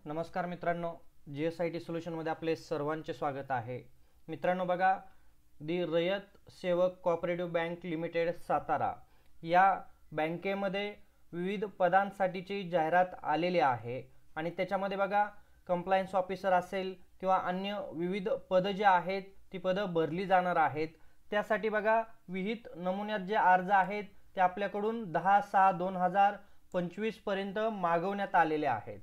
नमस्कार मित्रांनो, GSIT सोल्युशनमध्ये आपले सर्वांचे स्वागत आहे। मित्रांनो बघा, दी रयत सेवक कोऑपरेटिव्ह बँक लिमिटेड सातारा या बँकेमध्ये विविध पदांसाठीची जाहिरात आलेली आहे आणि त्याच्यामध्ये बघा कंप्लायन्स ऑफिसर असेल किंवा अन्य विविध पद जे आहेत ती पद भरली जाणार आहेत। त्यासाठी बघा विहित नमुन्यात जे अर्ज आहेत ते आपल्याकडून 10/6/2025 पर्यंत मागवण्यात आलेले आहेत।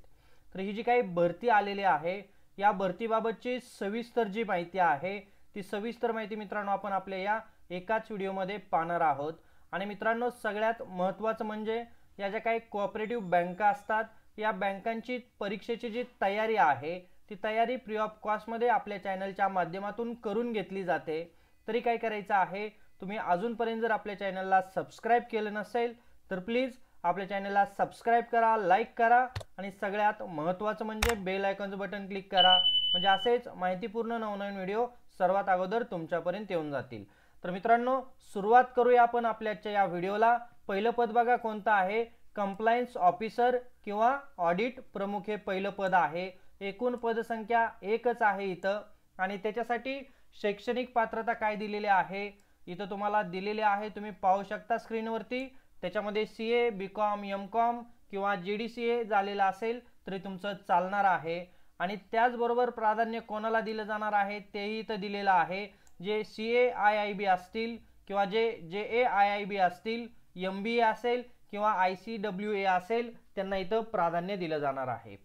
तर ही जी काही भरती आलेली आहे या भरतीबाबतची सविस्तर जी माहिती आहे ती सविस्तर माहिती मित्रांनो आपण आपल्या या एकाच व्हिडिओमध्ये पाहणार आहोत। आणि मित्रांनो सगळ्यात महत्त्वाचं म्हणजे या ज्या काही कोऑपरेटिव्ह बँका असतात या बँकांची परीक्षेची जी तयारी आहे ती तयारी फ्री ऑफ कॉस्ट मध्ये आपल्या चॅनलच्या माध्यमातून करून घेतली जाते। तरी काय करायचं आहे, तुम्ही अजूनपर्यंत जर आपल्या चॅनलला सबस्क्राइब केलं नसेल तर प्लीज आपल्या चॅनलला सबस्क्राइब करा, लाईक करा आणि सगळ्यात महत्त्वाचं म्हणजे बेल आयकॉनचं बटन क्लिक करा, म्हणजे असेच माहितीपूर्ण नवनवीन व्हिडिओ सर्वात अगोदर तुमच्यापर्यंत येऊन जातील। तर मित्रांनो सुरुवात करूया आपण आपल्याच्या या व्हिडिओला। पहिलं पद बघा कोणतं आहे, कंप्लायन्स ऑफिसर किंवा ऑडिट प्रमुख हे पहिलं पद आहे। एकूण पदसंख्या एकच आहे इथं आणि त्याच्यासाठी शैक्षणिक पात्रता काय दिलेली आहे इथं तुम्हाला दिलेले आहे, तुम्ही पाहू शकता स्क्रीनवरती। त्याच्यामध्ये CA, BCom, MCom किंवा GDCA झालेला असेल तरी तुमचं चालणार आहे। आणि त्याचबरोबर प्राधान्य कोणाला दिलं जाणार आहे तेही इथं दिलेलं आहे, जे CA-IIB असतील किंवा जे JA-IIB असतील, MBA असेल किंवा ICWA असेल त्यांना इथं प्राधान्य दिलं जाणार आहे।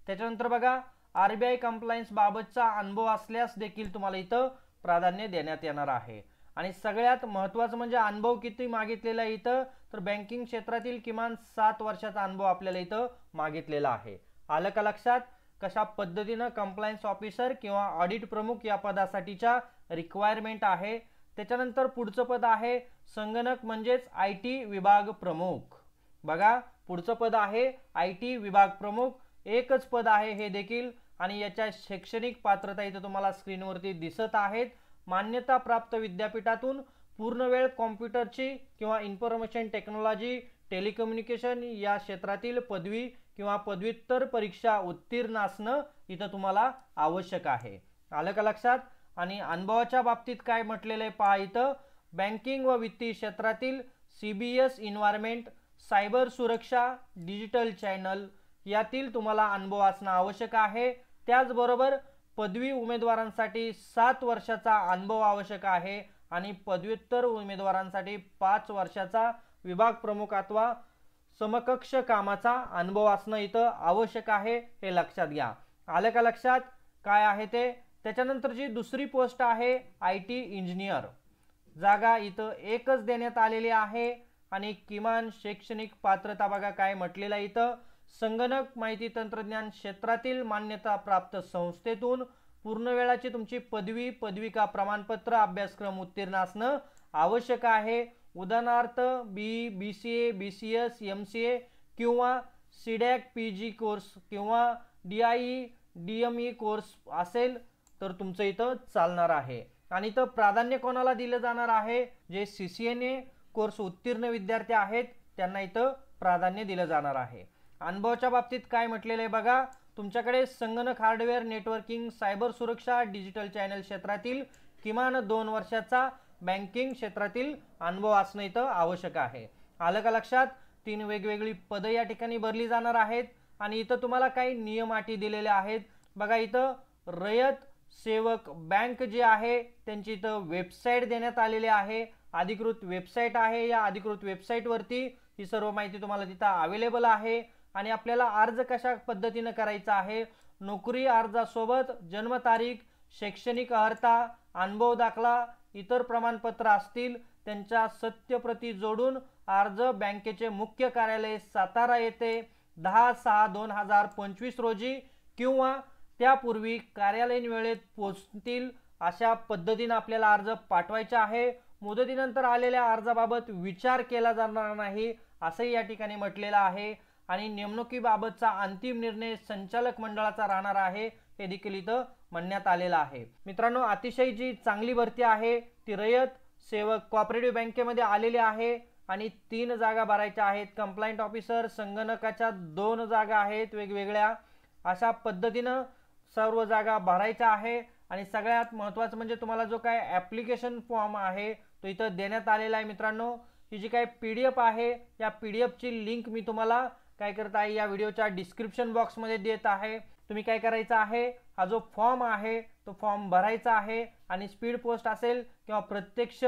त्याच्यानंतर बघा RBI कंप्लायन्स बाबतचा अनुभव असल्यास देखील तुम्हाला इथं प्राधान्य देण्यात येणार आहे। आणि सगळ्यात महत्त्वाचं म्हणजे अनुभव किती मागितलेला आहे इथं, तर बँकिंग क्षेत्रातील किमान 7 वर्षाचा अनुभव आपल्याला इथं मागितलेला आहे। आलं का लक्षात कशा पद्धतीनं कंप्लायन्स ऑफिसर किंवा ऑडिट प्रमुख या पदासाठीच्या रिक्वायरमेंट आहे। त्याच्यानंतर पुढचं पद आहे संगणक म्हणजेच IT विभाग प्रमुख। बघा पुढचं पद आहे IT विभाग प्रमुख, एकच पद आहे हे देखील आणि याच्या शैक्षणिक पात्रता इथं तुम्हाला स्क्रीनवरती दिसत आहेत। मान्यता प्राप्त विद्यापीठातून पूर्णवेळ कॉम्प्युटरची किंवा इन्फॉर्मेशन टेक्नॉलॉजी, टेलिकम्युनिकेशन या क्षेत्रातील पदवी किंवा पदव्युत्तर परीक्षा उत्तीर्ण असणं इथं तुम्हाला आवश्यक आहे। आलं का लक्षात। आणि अनुभवाच्या बाबतीत काय म्हटलेलं आहे पहा इथं, बँकिंग व वित्तीय क्षेत्रातील CBS एन्व्हायरमेंट, सायबर सुरक्षा, डिजिटल चॅनल यातील तुम्हाला अनुभव असणं आवश्यक आहे। त्याचबरोबर पदवी उमेदवारांसाठी 7 वर्षाचा अनुभव आवश्यक आहे आणि पदव्युत्तर उमेदवारांसाठी 5 वर्षाचा विभाग प्रमुख अथवा समकक्ष कामाचा अनुभव असणं इथं आवश्यक आहे, हे लक्षात घ्या। आलं का लक्षात काय आहे ते। त्याच्यानंतरची दुसरी पोस्ट आहे IT इंजिनियर, जागा इथं एकच देण्यात आलेली आहे आणि किमान शैक्षणिक पात्रता बघा काय म्हटलेलं आहे इथं, संगणक माहिती तंत्रज्ञान क्षेत्रातील मान्यता प्राप्त संस्थेतून पूर्ण वेळाची तुमची पदवी, पदविका प्रमाणपत्र, अभ्यासक्रम उत्तीर्ण असणं आवश्यक आहे। उदाहरणार्थ BE, BCA, BCS, MCA किंवा CDAC PG कोर्स किंवा DIE, DME कोर्स असेल तर तुमचं इथं चालणार आहे। आणि इथं प्राधान्य कोणाला दिलं जाणार आहे, जे CCNA कोर्स उत्तीर्ण विद्यार्थी आहेत त्यांना इथं प्राधान्य दिलं जाणार आहे। अनुभवाच्या बाबतीत काय म्हटलेलं आहे बघा, तुमच्याकडे संगणक, हार्डवेअर, नेटवर्किंग, सायबर सुरक्षा, डिजिटल चॅनल क्षेत्रातील किमान 2 वर्षाचा बँकिंग क्षेत्रातील अनुभव असणं इथं आवश्यक आहे। आलं का लक्षात। 3 वेगवेगळी पदं या ठिकाणी भरली जाणार आहेत आणि इथं तुम्हाला काही नियम अटी दिलेले आहेत बघा। इथं रयत सेवक बँक जे आहे त्यांची इथं वेबसाईट देण्यात आलेली आहे, अधिकृत वेबसाईट आहे। या अधिकृत वेबसाईटवरती ही सर्व माहिती तुम्हाला तिथं अवेलेबल आहे। आणि आपल्याला अर्ज कशा पद्धतीने करायचा आहे, नोकरी अर्जासोबत जन्मतारीख, शैक्षणिक अर्हता, अनुभव दाखला, इतर प्रमाणपत्र असतील त्यांच्या सत्यप्रती जोडून अर्ज बँकेचे मुख्य कार्यालय सातारा येथे 10/6/2025 रोजी किंवा त्यापूर्वी कार्यालयीन वेळेत पोहोचतील अशा पद्धतीने आपल्याला अर्ज पाठवायचा आहे। मुदतीनंतर आलेल्या अर्जाबाबत विचार केला जाणार नाही असंही या ठिकाणी म्हटलेलं आहे। आणि नेमणुकीबाबतचा अंतिम निर्णय संचालक मंडळाचा राहणार आहे हे देखील इथं म्हणण्यात आलेलं आहे। मित्रांनो अतिशय जी चांगली भरती आहे ती रयत सेवक कोऑपरेटिव्ह बँकेमध्ये आलेली आहे आणि 3 जागा भरायच्या आहेत। कंप्लायंट ऑफिसर संगणकाच्या 2 जागा आहेत वेगवेगळ्या अशा पद्धतीनं सर्व जागा भरायच्या आहे। आणि सगळ्यात महत्त्वाचं म्हणजे तुम्हाला जो काय ॲप्लिकेशन फॉर्म आहे तो इथं देण्यात आलेला आहे मित्रांनो। ही जी काय PDF आहे या PDFची लिंक मी तुम्हाला काय करत आहे या व्हिडिओच्या डिस्क्रिप्शन बॉक्समध्ये देत आहे। तुम्ही काय करायचं आहे, हा जो फॉर्म आहे तो फॉर्म भरायचा आहे आणि स्पीड पोस्ट असेल किंवा प्रत्यक्ष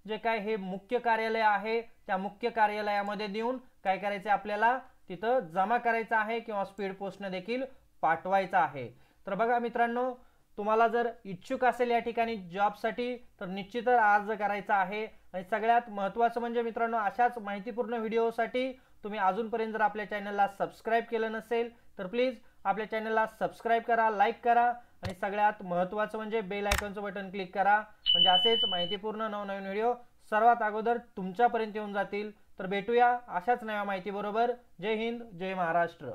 जे काय हे मुख्य कार्यालय आहे त्या मुख्य कार्यालयामध्ये देऊन काय करायचं आपल्याला तिथं जमा करायचं आहे किंवा स्पीड पोस्टने देखील पाठवायचं आहे। तर बघा मित्रांनो, तुम्हाला जर इच्छुक असेल या ठिकाणी जॉबसाठी तर निश्चितच अर्ज करायचा आहे। आणि सगळ्यात महत्त्वाचं म्हणजे मित्रांनो, अशाच माहितीपूर्ण व्हिडिओसाठी तुम्ही अजूनपर्यंत जर आपल्या चॅनलला सबस्क्राईब केलं नसेल तर प्लीज आपल्या चॅनलला सबस्क्राईब करा, लाईक करा आणि सगळ्यात महत्त्वाचं म्हणजे बेल आयकॉनचं बटन क्लिक करा, म्हणजे असेच माहितीपूर्ण नवनवीन व्हिडिओ सर्वात अगोदर तुमच्यापर्यंत येऊन जातील। तर भेटूया अशाच नव्या माहिती बरोबर। जय हिंद, जय महाराष्ट्र।